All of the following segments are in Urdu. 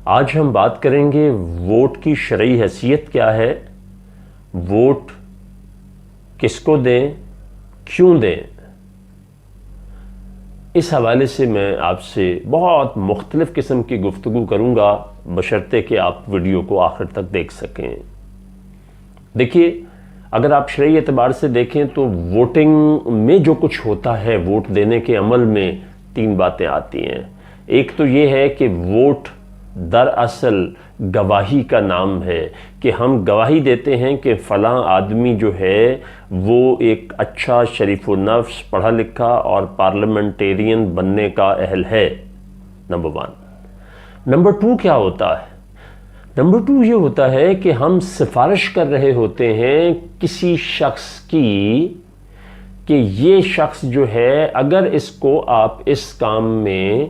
آج ہم بات کریں گے ووٹ کی شرعی حیثیت کیا ہے، ووٹ کس کو دیں، کیوں دیں۔ اس حوالے سے میں آپ سے بہت مختلف قسم کی گفتگو کروں گا، بشرطے کہ آپ ویڈیو کو آخر تک دیکھ سکیں۔ دیکھیے، اگر آپ شرعی اعتبار سے دیکھیں تو ووٹنگ میں جو کچھ ہوتا ہے، ووٹ دینے کے عمل میں 3 باتیں آتی ہیں۔ ایک تو یہ ہے کہ ووٹ دراصل گواہی کا نام ہے، کہ ہم گواہی دیتے ہیں کہ فلاں آدمی جو ہے وہ ایک اچھا شریف و نفس پڑھا لکھا اور پارلیمنٹیرین بننے کا اہل ہے، نمبر 1۔ نمبر 2 کیا ہوتا ہے؟ نمبر 2 یہ ہوتا ہے کہ ہم سفارش کر رہے ہوتے ہیں کسی شخص کی کہ یہ شخص جو ہے اگر اس کو آپ اس کام میں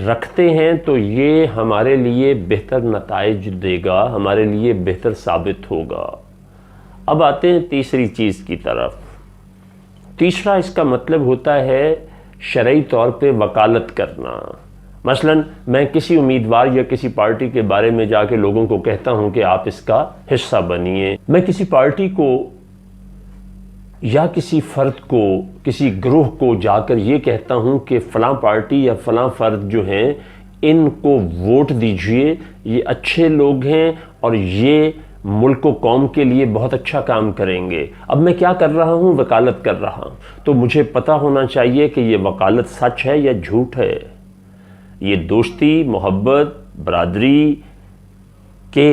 رکھتے ہیں تو یہ ہمارے لیے بہتر نتائج دے گا، ہمارے لیے بہتر ثابت ہوگا۔ اب آتے ہیں تیسری چیز کی طرف۔ تیسرا اس کا مطلب ہوتا ہے شرعی طور پہ وکالت کرنا۔ مثلا میں کسی امیدوار یا کسی پارٹی کے بارے میں جا کے لوگوں کو کہتا ہوں کہ آپ اس کا حصہ بنیے۔ میں کسی پارٹی کو یا کسی فرد کو، کسی گروہ کو جا کر یہ کہتا ہوں کہ فلاں پارٹی یا فلاں فرد جو ہیں ان کو ووٹ دیجئے، یہ اچھے لوگ ہیں اور یہ ملک و قوم کے لیے بہت اچھا کام کریں گے۔ اب میں کیا کر رہا ہوں؟ وکالت کر رہا ہوں۔ تو مجھے پتہ ہونا چاہیے کہ یہ وکالت سچ ہے یا جھوٹ ہے، یہ دوستی، محبت، برادری کے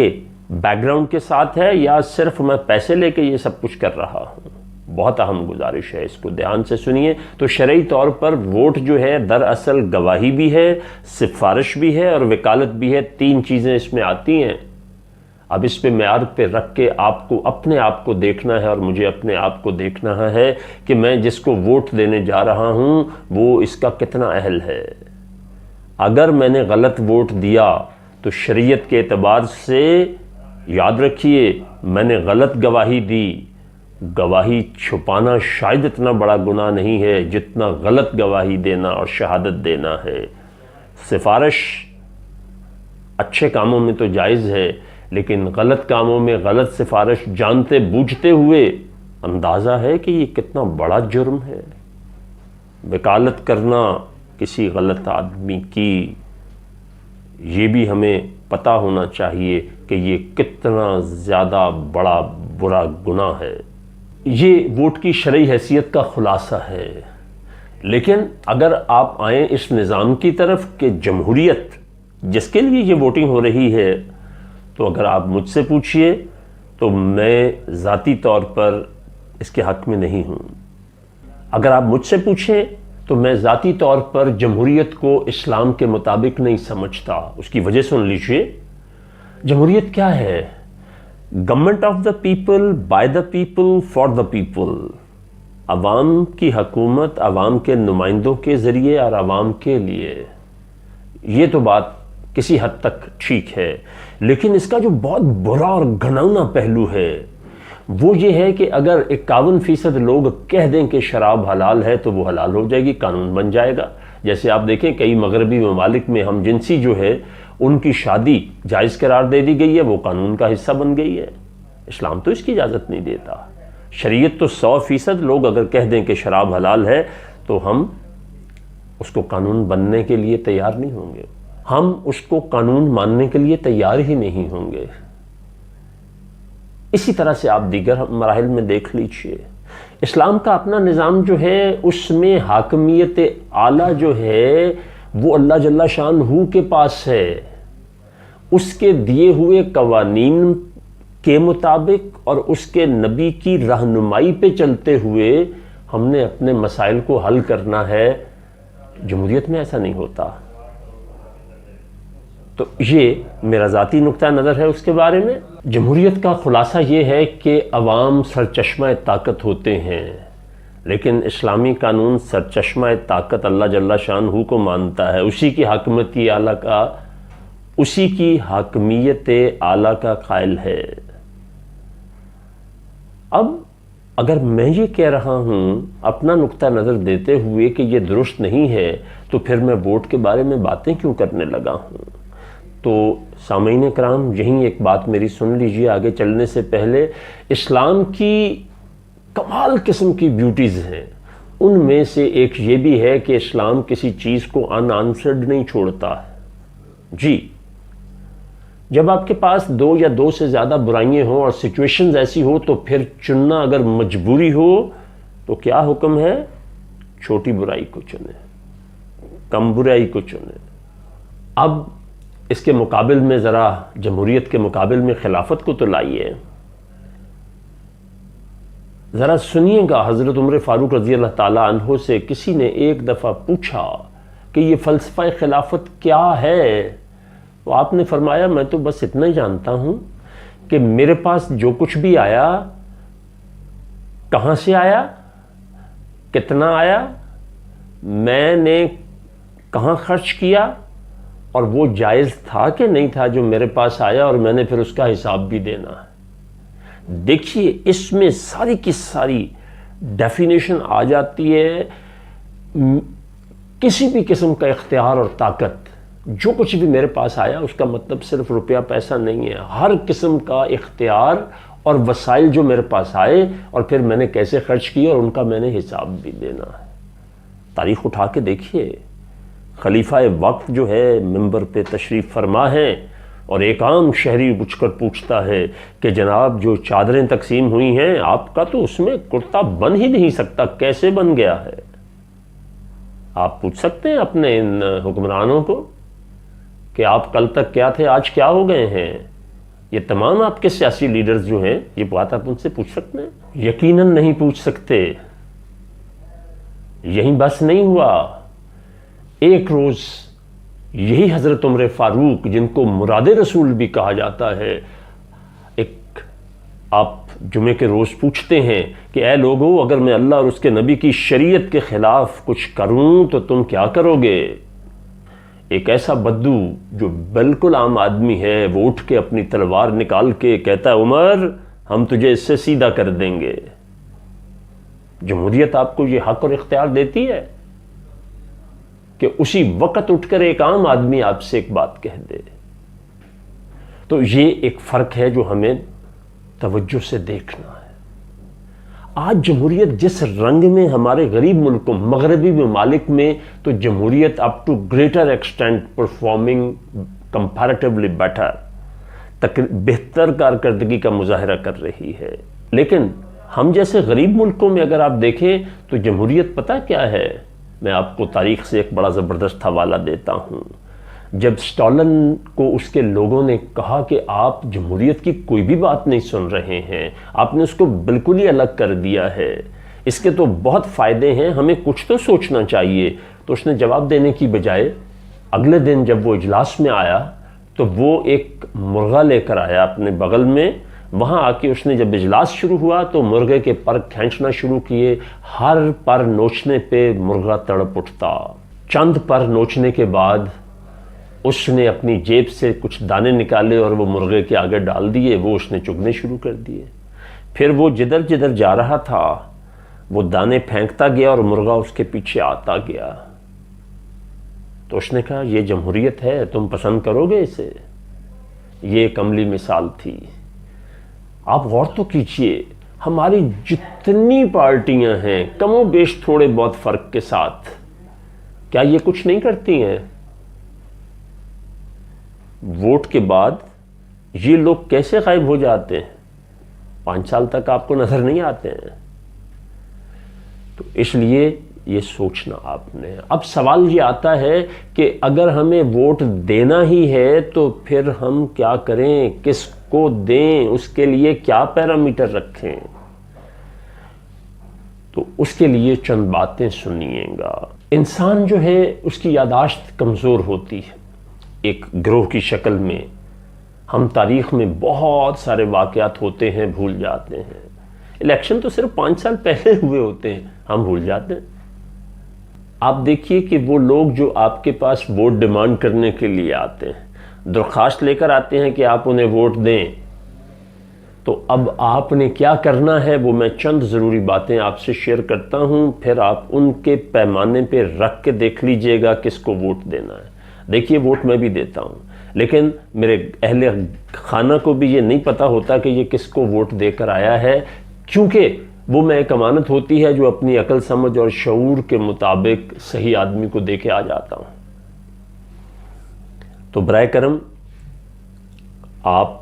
بیک گراؤنڈ کے ساتھ ہے یا صرف میں پیسے لے کے یہ سب کچھ کر رہا ہوں۔ بہت اہم گزارش ہے، اس کو دھیان سے سنیے۔ تو شرعی طور پر ووٹ جو ہے دراصل گواہی بھی ہے، سفارش بھی ہے اور وکالت بھی ہے۔ 3 چیزیں اس میں آتی ہیں۔ اب اس پہ معیار پہ رکھ کے آپ کو اپنے آپ کو دیکھنا ہے اور مجھے اپنے آپ کو دیکھنا ہے کہ میں جس کو ووٹ دینے جا رہا ہوں وہ اس کا کتنا اہل ہے۔ اگر میں نے غلط ووٹ دیا تو شریعت کے اعتبار سے یاد رکھیے میں نے غلط گواہی دی۔ گواہی چھپانا شاید اتنا بڑا گناہ نہیں ہے جتنا غلط گواہی دینا اور شہادت دینا ہے۔ سفارش اچھے کاموں میں تو جائز ہے، لیکن غلط کاموں میں غلط سفارش جانتے بوجھتے ہوئے اندازہ ہے کہ یہ کتنا بڑا جرم ہے۔ وکالت کرنا کسی غلط آدمی کی، یہ بھی ہمیں پتہ ہونا چاہیے کہ یہ کتنا زیادہ بڑا برا گناہ ہے۔ یہ ووٹ کی شرعی حیثیت کا خلاصہ ہے۔ لیکن اگر آپ آئیں اس نظام کی طرف کہ جمہوریت جس کے لیے یہ ووٹنگ ہو رہی ہے، تو اگر آپ مجھ سے پوچھئے تو میں ذاتی طور پر اس کے حق میں نہیں ہوں۔ اگر آپ مجھ سے پوچھیں تو میں ذاتی طور پر جمہوریت کو اسلام کے مطابق نہیں سمجھتا۔ اس کی وجہ سن لیجئے۔ جمہوریت کیا ہے؟ Government of the people, by the people, for the people. عوام کی حکومت عوام کے نمائندوں کے ذریعے اور عوام کے لیے۔ یہ تو بات کسی حد تک ٹھیک ہے، لیکن اس کا جو بہت برا اور گھناؤنا پہلو ہے وہ یہ ہے کہ اگر 51% لوگ کہہ دیں کہ شراب حلال ہے تو وہ حلال ہو جائے گی، قانون بن جائے گا۔ جیسے آپ دیکھیں کئی مغربی ممالک میں ہم جنسی جو ہے ان کی شادی جائز قرار دے دی گئی ہے، وہ قانون کا حصہ بن گئی ہے۔ اسلام تو اس کی اجازت نہیں دیتا۔ شریعت تو 100% لوگ اگر کہہ دیں کہ شراب حلال ہے تو ہم اس کو قانون بننے کے لیے تیار نہیں ہوں گے، ہم اس کو قانون ماننے کے لیے تیار ہی نہیں ہوں گے۔ اسی طرح سے آپ دیگر مراحل میں دیکھ لیجئے، اسلام کا اپنا نظام جو ہے اس میں حاکمیت اعلیٰ جو ہے وہ اللہ جل شانہ کے پاس ہے۔ اس کے دیے ہوئے قوانین کے مطابق اور اس کے نبی کی رہنمائی پہ چلتے ہوئے ہم نے اپنے مسائل کو حل کرنا ہے۔ جمہوریت میں ایسا نہیں ہوتا۔ تو یہ میرا ذاتی نقطہ نظر ہے اس کے بارے میں۔ جمہوریت کا خلاصہ یہ ہے کہ عوام سرچشمہ طاقت ہوتے ہیں، لیکن اسلامی قانون سرچشمہ طاقت اللہ جل شانہ کو مانتا ہے، اسی کی حاکمیت اعلیٰ کا قائل ہے۔ اب اگر میں یہ کہہ رہا ہوں اپنا نقطہ نظر دیتے ہوئے کہ یہ درست نہیں ہے، تو پھر میں ووٹ کے بارے میں باتیں کیوں کرنے لگا ہوں؟ تو سامعین کرام یہیں ایک بات میری سن لیجیے آگے چلنے سے پہلے. اسلام کی کمال قسم کی بیوٹیز ہیں، ان میں سے ایک یہ بھی ہے کہ اسلام کسی چیز کو ان آنسرڈ نہیں چھوڑتا ہے. جی جب آپ کے پاس 2 یا 2 سے زیادہ برائیاں ہوں اور سچویشنز ایسی ہو تو پھر چننا اگر مجبوری ہو تو کیا حکم ہے؟ چھوٹی برائی کو چنیں، کم برائی کو چنیں. اب اس کے مقابل میں ذرا جمہوریت کے مقابل میں خلافت کو تو لائیے. ذرا سنیے گا، حضرت عمر فاروق رضی اللہ تعالیٰ عنہ سے کسی نے ایک دفعہ پوچھا کہ یہ فلسفہ خلافت کیا ہے؟ تو آپ نے فرمایا میں تو بس اتنا ہی جانتا ہوں کہ میرے پاس جو کچھ بھی آیا، کہاں سے آیا، کتنا آیا، میں نے کہاں خرچ کیا، اور وہ جائز تھا کہ نہیں تھا جو میرے پاس آیا، اور میں نے پھر اس کا حساب بھی دینا ہے. دیکھیے اس میں ساری کی ساری ڈیفینیشن آ جاتی ہے. کسی بھی قسم کا اختیار اور طاقت، جو کچھ بھی میرے پاس آیا اس کا مطلب صرف روپیہ پیسہ نہیں ہے. ہر قسم کا اختیار اور وسائل جو میرے پاس آئے اور پھر میں نے کیسے خرچ کیے اور ان کا میں نے حساب بھی دینا ہے. تاریخ اٹھا کے دیکھیے، خلیفہ وقت جو ہے منبر پہ تشریف فرما ہے اور ایک عام شہری اٹھ کر پوچھتا ہے کہ جناب جو چادریں تقسیم ہوئی ہیں آپ کا تو اس میں کرتا بن ہی نہیں سکتا، کیسے بن گیا ہے؟ آپ پوچھ سکتے ہیں اپنے ان حکمرانوں کو کہ آپ کل تک کیا تھے، آج کیا ہو گئے ہیں. یہ تمام آپ کے سیاسی لیڈرز جو ہیں یہ بات آپ ان سے پوچھ سکتے ہیں؟ یقیناً نہیں پوچھ سکتے. یہیں بس نہیں ہوا، ایک روز یہی حضرت عمر فاروق جن کو مراد رسول بھی کہا جاتا ہے، ایک آپ جمعے کے روز پوچھتے ہیں کہ اے لوگو اگر میں اللہ اور اس کے نبی کی شریعت کے خلاف کچھ کروں تو تم کیا کرو گے؟ ایک ایسا بدو جو بالکل عام آدمی ہے وہ اٹھ کے اپنی تلوار نکال کے کہتا ہے عمر ہم تجھے اس سے سیدھا کر دیں گے. جمہوریت آپ کو یہ حق اور اختیار دیتی ہے کہ اسی وقت اٹھ کر ایک عام آدمی آپ سے ایک بات کہہ دے. تو یہ ایک فرق ہے جو ہمیں توجہ سے دیکھنا ہے. آج جمہوریت جس رنگ میں ہمارے غریب ملکوں مغربی ممالک میں تو جمہوریت up to greater extent performing comparatively better, بہتر کارکردگی کا مظاہرہ کر رہی ہے. لیکن ہم جیسے غریب ملکوں میں اگر آپ دیکھیں تو جمہوریت پتہ کیا ہے؟ میں آپ کو تاریخ سے ایک بڑا زبردست حوالہ دیتا ہوں. جب سٹالن کو اس کے لوگوں نے کہا کہ آپ جمہوریت کی کوئی بھی بات نہیں سن رہے ہیں، آپ نے اس کو بالکل ہی الگ کر دیا ہے، اس کے تو بہت فائدے ہیں، ہمیں کچھ تو سوچنا چاہیے، تو اس نے جواب دینے کی بجائے اگلے دن جب وہ اجلاس میں آیا تو وہ ایک مرغا لے کر آیا اپنے بغل میں. وہاں آ کے اس نے جب اجلاس شروع ہوا تو مرغے کے پر کھینچنا شروع کیے. ہر پر نوچنے پہ مرغا تڑپ اٹھتا. چند پر نوچنے کے بعد اس نے اپنی جیب سے کچھ دانے نکالے اور وہ مرغے کے آگے ڈال دیے، وہ اس نے چگنے شروع کر دیے. پھر وہ جدھر جدھر جا رہا تھا وہ دانے پھینکتا گیا اور مرغا اس کے پیچھے آتا گیا. تو اس نے کہا یہ جمہوریت ہے، تم پسند کرو گے اسے؟ یہ ایک عملی مثال تھی. آپ غور تو کیجئے، ہماری جتنی پارٹیاں ہیں کم و بیش تھوڑے بہت فرق کے ساتھ، کیا یہ کچھ نہیں کرتی ہیں؟ ووٹ کے بعد یہ لوگ کیسے غائب ہو جاتے ہیں؟ 5 سال تک آپ کو نظر نہیں آتے ہیں. تو اس لیے یہ سوچنا آپ نے. اب سوال یہ آتا ہے کہ اگر ہمیں ووٹ دینا ہی ہے تو پھر ہم کیا کریں، کس کو دیں، اس کے لیے کیا پیرامیٹر رکھیں؟ تو اس کے لیے چند باتیں سنیے گا. انسان جو ہے اس کی یادداشت کمزور ہوتی ہے ایک گروہ کی شکل میں. ہم تاریخ میں بہت سارے واقعات ہوتے ہیں بھول جاتے ہیں. الیکشن تو صرف 5 سال پہلے ہوئے ہوتے ہیں، ہم بھول جاتے ہیں. آپ دیکھیے کہ وہ لوگ جو آپ کے پاس ووٹ ڈیمانڈ کرنے کے لیے آتے ہیں، درخواست لے کر آتے ہیں کہ آپ انہیں ووٹ دیں، تو اب آپ نے کیا کرنا ہے وہ میں چند ضروری باتیں آپ سے شیئر کرتا ہوں، پھر آپ ان کے پیمانے پہ رکھ کے دیکھ لیجئے گا کس کو ووٹ دینا ہے. دیکھیے ووٹ میں بھی دیتا ہوں لیکن میرے اہل خانہ کو بھی یہ نہیں پتہ ہوتا کہ یہ کس کو ووٹ دے کر آیا ہے، کیونکہ وہ میں ایک امانت ہوتی ہے جو اپنی عقل سمجھ اور شعور کے مطابق صحیح آدمی کو دے کے آ جاتا ہوں۔ تو برائے کرم آپ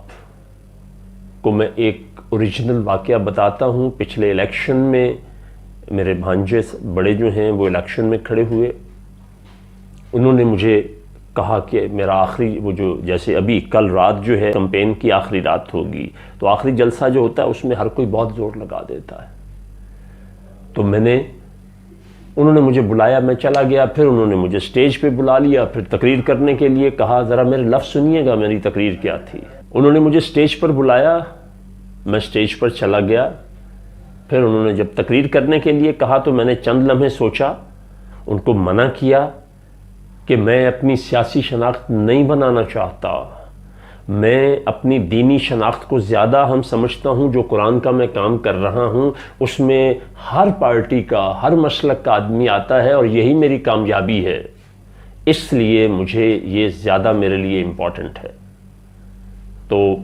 کو میں ایک اوریجنل واقعہ بتاتا ہوں۔ پچھلے الیکشن میں میرے بھانجے بڑے جو ہیں وہ الیکشن میں کھڑے ہوئے، انہوں نے مجھے کہا کہ میرا آخری وہ جو جیسے ابھی کل رات جو ہے کمپین کی آخری رات ہوگی، تو آخری جلسہ جو ہوتا ہے اس میں ہر کوئی بہت زور لگا دیتا ہے۔ تو انہوں نے مجھے بلایا، میں چلا گیا، پھر انہوں نے مجھے سٹیج پہ بلا لیا، پھر تقریر کرنے کے لیے کہا، ذرا میرے لفظ سنیے گا میری تقریر کیا تھی۔ انہوں نے مجھے سٹیج پر بلایا، میں سٹیج پر چلا گیا، پھر انہوں نے جب تقریر کرنے کے لیے کہا تو میں نے چند لمحے سوچا، ان کو منع کیا کہ میں اپنی سیاسی شناخت نہیں بنانا چاہتا، میں اپنی دینی شناخت کو زیادہ اہم سمجھتا ہوں۔ جو قرآن کا میں کام کر رہا ہوں اس میں ہر پارٹی کا، ہر مسلک کا آدمی آتا ہے اور یہی میری کامیابی ہے، اس لیے مجھے یہ زیادہ میرے لیے امپورٹنٹ ہے۔ تو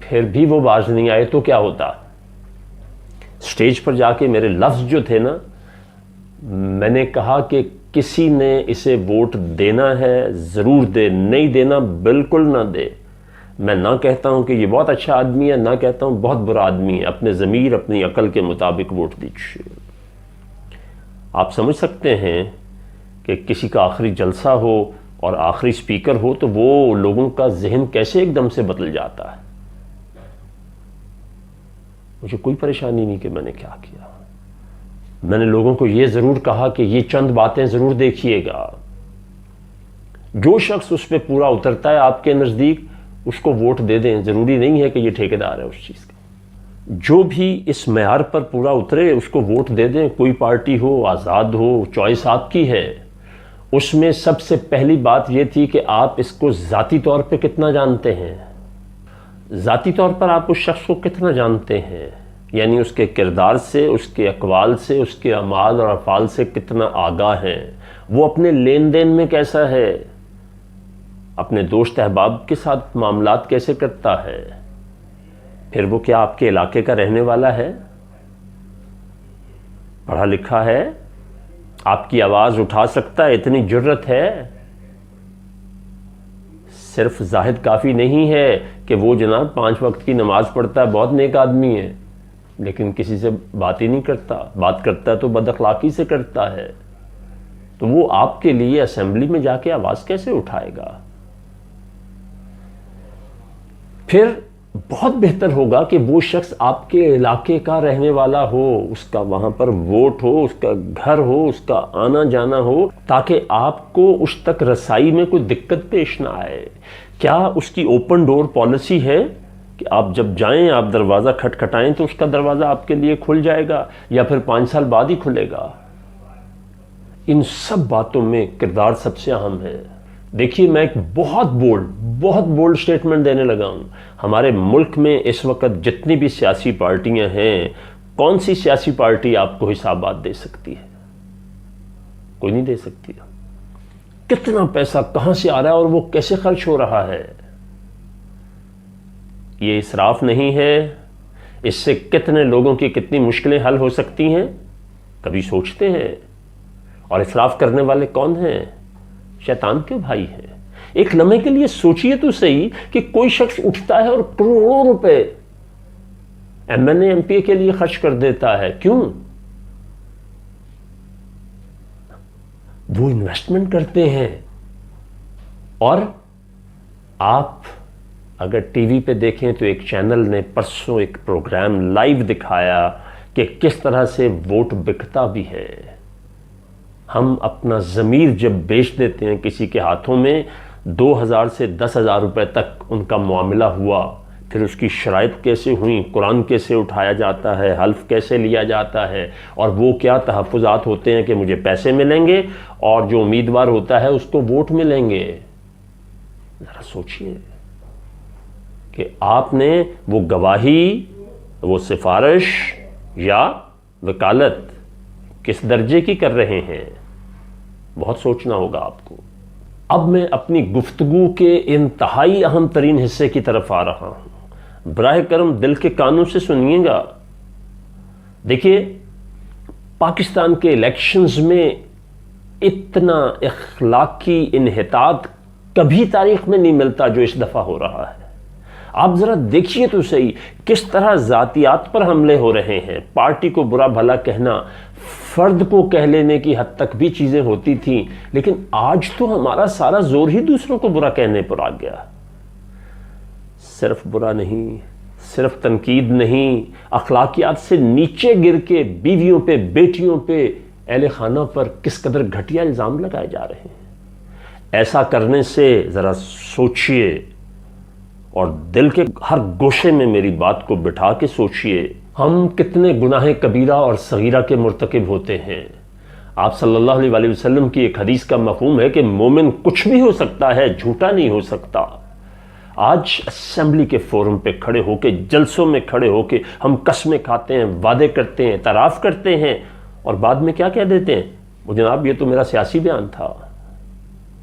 پھر بھی وہ باز نہیں آئے تو کیا ہوتا؟ سٹیج پر جا کے میرے لفظ جو تھے نا، میں نے کہا کہ کسی نے اسے ووٹ دینا ہے ضرور دے، نہیں دینا بالکل نہ دے۔ میں نہ کہتا ہوں کہ یہ بہت اچھا آدمی ہے، نہ کہتا ہوں بہت برا آدمی ہے، اپنے ضمیر اپنی عقل کے مطابق ووٹ دیجیے۔ آپ سمجھ سکتے ہیں کہ کسی کا آخری جلسہ ہو اور آخری سپیکر ہو تو وہ لوگوں کا ذہن کیسے ایک دم سے بدل جاتا ہے۔ مجھے کوئی پریشانی نہیں کہ میں نے کیا کیا، میں نے لوگوں کو یہ ضرور کہا کہ یہ چند باتیں ضرور دیکھیے گا، جو شخص اس پہ پورا اترتا ہے آپ کے نزدیک اس کو ووٹ دے دیں، ضروری نہیں ہے کہ یہ ٹھیکیدار ہے اس چیز کا۔ جو بھی اس معیار پر پورا اترے اس کو ووٹ دے دیں، کوئی پارٹی ہو، آزاد ہو، چوائس آپ کی ہے۔ اس میں سب سے پہلی بات یہ تھی کہ آپ اس کو ذاتی طور پہ کتنا جانتے ہیں، ذاتی طور پر آپ اس شخص کو کتنا جانتے ہیں، یعنی اس کے کردار سے، اس کے اقوال سے، اس کے اعمال اور افعال سے کتنا آگاہ ہیں، وہ اپنے لین دین میں کیسا ہے، اپنے دوست احباب کے ساتھ معاملات کیسے کرتا ہے، پھر وہ کیا آپ کے علاقے کا رہنے والا ہے، پڑھا لکھا ہے، آپ کی آواز اٹھا سکتا ہے، اتنی جرت ہے۔ صرف زاہد کافی نہیں ہے کہ وہ جناب 5 وقت کی نماز پڑھتا ہے، بہت نیک آدمی ہے، لیکن کسی سے بات ہی نہیں کرتا، بات کرتا ہے تو بد اخلاقی سے کرتا ہے، تو وہ آپ کے لیے اسمبلی میں جا کے آواز کیسے اٹھائے گا؟ پھر بہت بہتر ہوگا کہ وہ شخص آپ کے علاقے کا رہنے والا ہو، اس کا وہاں پر ووٹ ہو، اس کا گھر ہو، اس کا آنا جانا ہو، تاکہ آپ کو اس تک رسائی میں کوئی دقت پیش نہ آئے۔ کیا اس کی اوپن ڈور پالیسی ہے کہ آپ جب جائیں آپ دروازہ کھٹکھٹائیں تو اس کا دروازہ آپ کے لیے کھل جائے گا، یا پھر 5 سال بعد ہی کھلے گا؟ ان سب باتوں میں کردار سب سے اہم ہے۔ دیکھیے میں ایک بہت بولڈ سٹیٹمنٹ دینے لگا ہوں۔ ہمارے ملک میں اس وقت جتنی بھی سیاسی پارٹیاں ہیں، کون سی سیاسی پارٹی آپ کو حسابات دے سکتی ہے؟ کوئی نہیں دے سکتی۔ کتنا پیسہ کہاں سے آ رہا ہے اور وہ کیسے خرچ ہو رہا ہے؟ یہ اسراف نہیں ہے؟ اس سے کتنے لوگوں کی کتنی مشکلیں حل ہو سکتی ہیں، کبھی سوچتے ہیں؟ اور اسراف کرنے والے کون ہیں؟ شیطان کے بھائی ہیں۔ ایک لمحے کے لیے سوچئے تو صحیح کہ کوئی شخص اٹھتا ہے اور کروڑوں روپے M N A M P A کے لیے خرچ کر دیتا ہے، کیوں؟ وہ انویسٹمنٹ کرتے ہیں۔ اور آپ اگر ٹی وی پہ دیکھیں تو ایک چینل نے پرسوں ایک پروگرام لائیو دکھایا کہ کس طرح سے ووٹ بکتا بھی ہے۔ ہم اپنا ضمیر جب بیچ دیتے ہیں کسی کے ہاتھوں میں، 2000 سے 10,000 روپے تک ان کا معاملہ ہوا، پھر اس کی شرائط کیسے ہوئیں، قرآن کیسے اٹھایا جاتا ہے، حلف کیسے لیا جاتا ہے، اور وہ کیا تحفظات ہوتے ہیں کہ مجھے پیسے ملیں گے اور جو امیدوار ہوتا ہے اس کو ووٹ ملیں گے۔ ذرا سوچئے کہ آپ نے وہ گواہی، وہ سفارش یا وکالت کس درجے کی کر رہے ہیں؟ بہت سوچنا ہوگا آپ کو۔ اب میں اپنی گفتگو کے انتہائی اہم ترین حصے کی طرف آ رہا ہوں، براہ کرم دل کے کانوں سے سنیے گا۔ دیکھیے، پاکستان کے الیکشنز میں اتنا اخلاقی انحطاط کبھی تاریخ میں نہیں ملتا جو اس دفعہ ہو رہا ہے۔ آپ ذرا دیکھیے تو صحیح کس طرح ذاتیات پر حملے ہو رہے ہیں۔ پارٹی کو برا بھلا کہنا، فرد کو کہہ لینے کی حد تک بھی چیزیں ہوتی تھیں، لیکن آج تو ہمارا سارا زور ہی دوسروں کو برا کہنے پر آ گیا۔ صرف برا نہیں، صرف تنقید نہیں، اخلاقیات سے نیچے گر کے بیویوں پہ، بیٹیوں پہ، اہل خانہ پر کس قدر گھٹیا الزام لگائے جا رہے ہیں۔ ایسا کرنے سے ذرا سوچئے اور دل کے ہر گوشے میں میری بات کو بٹھا کے سوچئے، ہم کتنے گناہ کبیرہ اور صغیرہ کے مرتکب ہوتے ہیں۔ آپ صلی اللہ علیہ وسلم کی ایک حدیث کا مفہوم ہے کہ مومن کچھ بھی ہو سکتا ہے، جھوٹا نہیں ہو سکتا۔ آج اسمبلی کے فورم پہ کھڑے ہو کے، جلسوں میں کھڑے ہو کے ہم قسمیں کھاتے ہیں، وعدے کرتے ہیں، اعتراف کرتے ہیں، اور بعد میں کیا کہہ دیتے ہیں؟ وہ جناب یہ تو میرا سیاسی بیان تھا۔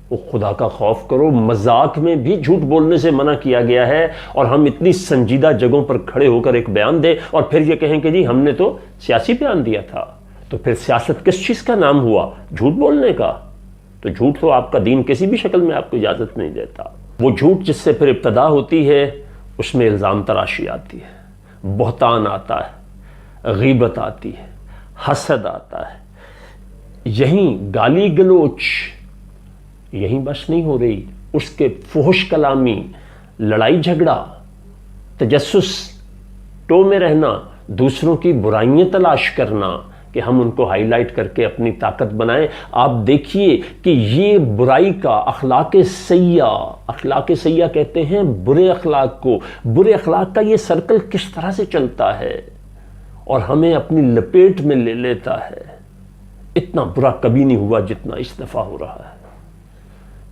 وہ خدا کا خوف کرو، مذاق میں بھی جھوٹ بولنے سے منع کیا گیا ہے، اور ہم اتنی سنجیدہ جگہوں پر کھڑے ہو کر ایک بیان دیں اور پھر یہ کہیں کہ جی ہم نے تو سیاسی بیان دیا تھا۔ تو پھر سیاست کس چیز کا نام ہوا؟ جھوٹ بولنے کا۔ تو جھوٹ تو آپ کا دین کسی بھی شکل میں آپ کو اجازت نہیں دیتا۔ وہ جھوٹ جس سے پھر ابتدا ہوتی ہے، اس میں الزام تراشی آتی ہے، بہتان آتا ہے، غیبت آتی ہے، حسد آتا ہے، یہیں گالی گلوچ، یہیں بس نہیں ہو رہی، اس کے فحش کلامی، لڑائی جھگڑا، تجسس، ٹو میں رہنا، دوسروں کی برائیاں تلاش کرنا کہ ہم ان کو ہائی لائٹ کر کے اپنی طاقت بنائیں۔ آپ دیکھیے کہ یہ برائی کا اخلاق سیاح کہتے ہیں برے اخلاق کو، برے اخلاق کا یہ سرکل کس طرح سے چلتا ہے اور ہمیں اپنی لپیٹ میں لے لیتا ہے۔ اتنا برا کبھی نہیں ہوا جتنا اس دفعہ ہو رہا ہے۔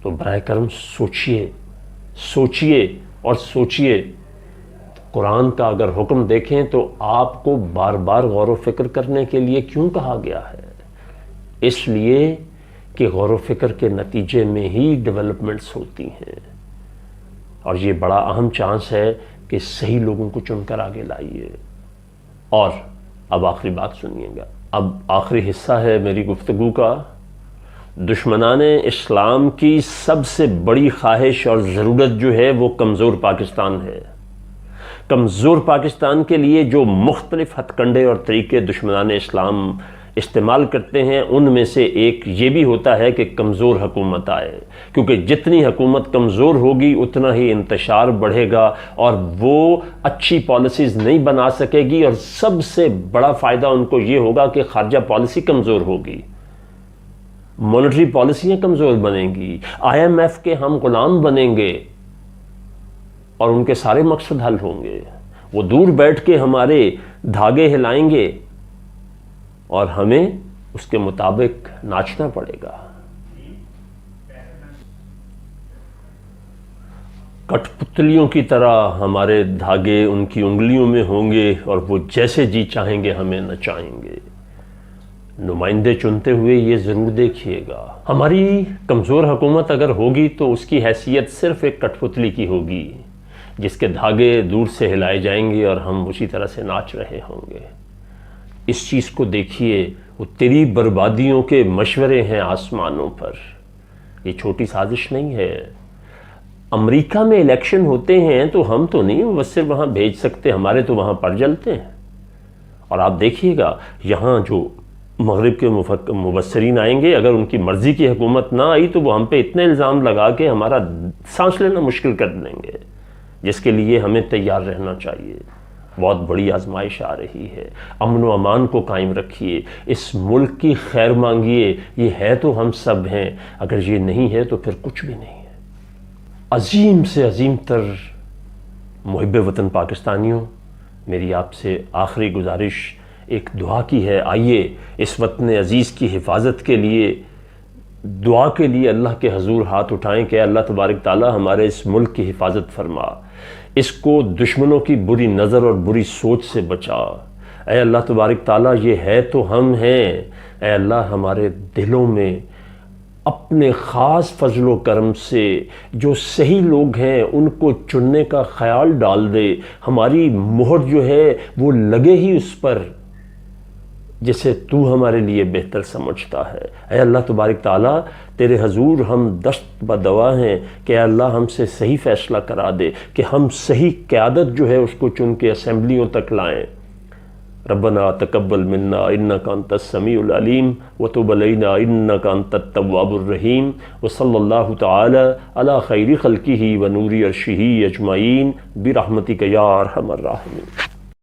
تو براہ کرم سوچئے اور سوچئے۔ قرآن کا اگر حکم دیکھیں تو آپ کو بار بار غور و فکر کرنے کے لیے کیوں کہا گیا ہے؟ اس لیے کہ غور و فکر کے نتیجے میں ہی ڈیولپمنٹس ہوتی ہیں، اور یہ بڑا اہم چانس ہے کہ صحیح لوگوں کو چن کر آگے لائیے۔ اور اب آخری بات سنیے گا، اب آخری حصہ ہے میری گفتگو کا۔ دشمنان اسلام کی سب سے بڑی خواہش اور ضرورت جو ہے وہ کمزور پاکستان ہے۔ کمزور پاکستان کے لیے جو مختلف ہتھ کنڈے اور طریقے دشمنان اسلام استعمال کرتے ہیں، ان میں سے ایک یہ بھی ہوتا ہے کہ کمزور حکومت آئے، کیونکہ جتنی حکومت کمزور ہوگی اتنا ہی انتشار بڑھے گا اور وہ اچھی پالیسیز نہیں بنا سکے گی، اور سب سے بڑا فائدہ ان کو یہ ہوگا کہ خارجہ پالیسی کمزور ہوگی، مانیٹری پالیسیاں کمزور بنیں گی، IMF کے ہم غلام بنیں گے اور ان کے سارے مقصد حل ہوں گے۔ وہ دور بیٹھ کے ہمارے دھاگے ہلائیں گے اور ہمیں اس کے مطابق ناچنا پڑے گا۔ کٹ پتلیوں کی طرح ہمارے دھاگے ان کی انگلیوں میں ہوں گے اور وہ جیسے جی چاہیں گے ہمیں نچائیں گے۔ نمائندے چنتے ہوئے یہ ضرور دیکھیے گا، ہماری کمزور حکومت اگر ہوگی تو اس کی حیثیت صرف ایک کٹ پتلی کی ہوگی جس کے دھاگے دور سے ہلائے جائیں گے اور ہم اسی طرح سے ناچ رہے ہوں گے۔ اس چیز کو دیکھیے، وہ تیری بربادیوں کے مشورے ہیں آسمانوں پر، یہ چھوٹی سازش نہیں ہے۔ امریکہ میں الیکشن ہوتے ہیں تو ہم تو نہیں مبصر وہاں بھیج سکتے، ہمارے تو وہاں پڑ جلتے ہیں، اور آپ دیکھیے گا یہاں جو مغرب کے مبصرین آئیں گے، اگر ان کی مرضی کی حکومت نہ آئی تو وہ ہم پہ اتنے الزام لگا کے ہمارا سانس لینا مشکل کر دیں گے، جس کے لیے ہمیں تیار رہنا چاہیے۔ بہت بڑی آزمائش آ رہی ہے، امن و امان کو قائم رکھیے، اس ملک کی خیر مانگیے، یہ ہے تو ہم سب ہیں، اگر یہ نہیں ہے تو پھر کچھ بھی نہیں ہے۔ عظیم سے عظیم تر محب وطن پاکستانیوں، میری آپ سے آخری گزارش ایک دعا کی ہے۔ آئیے اس وطن عزیز کی حفاظت کے لیے، دعا کے لیے اللہ کے حضور ہاتھ اٹھائیں کہ اللہ تبارک تعالی ہمارے اس ملک کی حفاظت فرما، اس کو دشمنوں کی بری نظر اور بری سوچ سے بچا۔ اے اللہ تبارک تعالی، یہ ہے تو ہم ہیں، اے اللہ ہمارے دلوں میں اپنے خاص فضل و کرم سے جو صحیح لوگ ہیں ان کو چننے کا خیال ڈال دے، ہماری مہر جو ہے وہ لگے ہی اس پر جسے تو ہمارے لیے بہتر سمجھتا ہے۔ اے اللہ تبارک تعالیٰ، تیرے حضور ہم دست بدعا ہیں کہ اے اللہ ہم سے صحیح فیصلہ کرا دے کہ ہم صحیح قیادت جو ہے اس کو چن کے اسمبلیوں تک لائیں۔ ربنا تقبل منا انک انت السمیع العلیم وتب علینا انک انت التواب الرحیم وصلی اللہ تعالی علی خیر خلقہ ونور عرشہ اجمعین برحمتک یا ارحم الراحمین۔